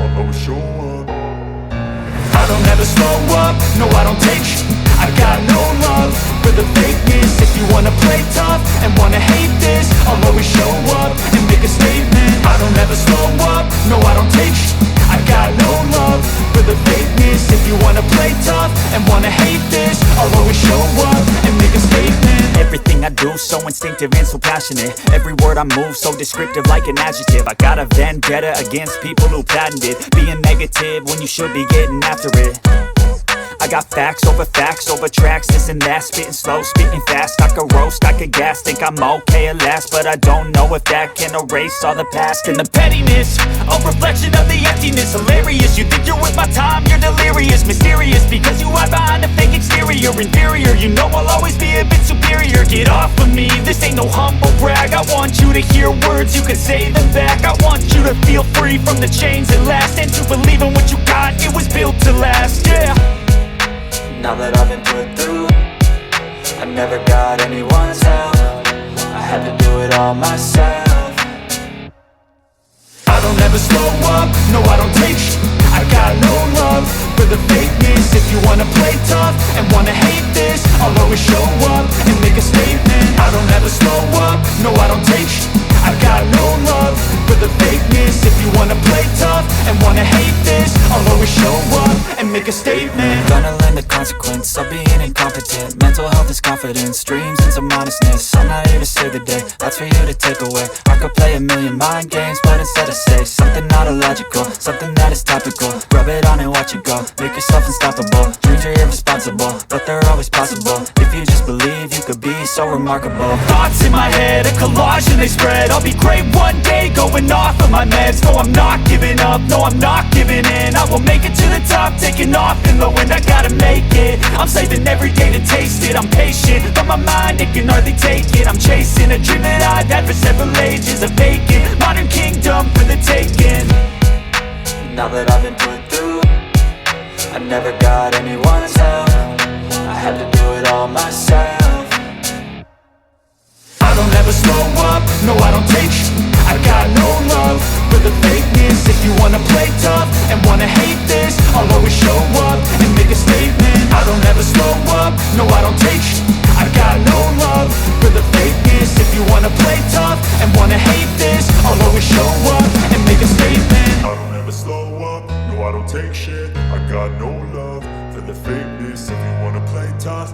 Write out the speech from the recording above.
I'll always show up. I don't ever slow up, no I don't take I got no love for the fakeness. If you wanna play tough and wanna hate this, I'll always show up and make a statement. I don't ever slow up, no I don't take I got no love for the fakeness. If you wanna play tough and wanna hate this, I'll always show up and make a statement. Everything I do so instinctive and so passionate. Every word I move so descriptive like an adjective. I got a vendetta against people who patented being negative when you should be getting after it. I got facts over tracks, this and that. Spitting slow, spitting fast, I could roast, I could gas. Think I'm okay at last, but I don't know if that can erase all the past. And the pettiness, a reflection of the emptiness. Hilarious, you think you're worth my time, you're delirious. Mysterious, because you hide behind a fake exterior. Inferior, you know I'll always be a bit superior. Get off of me, this ain't no humble brag. I want you to hear words, you can say them back. I want you to feel free from the chains that last, and to believe in what you got, it was built to last, yeah. Now that I've been put through, I never got anyone's help. I had to do it all myself. I don't ever slow up, no I don't take I got no love for the fakeness. If you wanna play tough and wanna hate this, I'll always show up and make a statement. I don't ever slow up, no I don't take I got no love for the fakeness. If you wanna play tough and wanna hate this, I'll always show up and make a statement. Gonna learn the consequence of being incompetent. Mental health is confidence, dreams and some honestness. I'm not here to save the day, that's for you to take away. I could play a million mind games, but instead I say something not illogical, something that is topical. Rub it on and watch it go, make yourself unstoppable. Dreams are irresponsible, but they're always possible. If you just believe, you could be so remarkable. Thoughts in my head, a collage and they spread. I'll be great one day, going off of my meds. No, I'm not giving up, no, I'm not giving in. I will make it to the top, taking off in the wind. I gotta make it, I'm saving every day to taste it. I'm patient, but my mind, it can hardly take it. I'm chasing a dream that I've had for several ages. A vacant, modern kingdom for the taking. Now that I've been put through, I never got anyone's help. I had to do it all myself. I don't ever slow up, no I don't take I got no love for the fakeness. If you wanna play tough and wanna hate this, I'll always show up and make a statement. I don't ever slow up, no I don't take I got no love for the fakeness. If you wanna play tough and wanna hate this, I'll always show up and make a statement. I don't ever slow up, no I don't take shit. I got no love for the fakeness. If you wanna play tough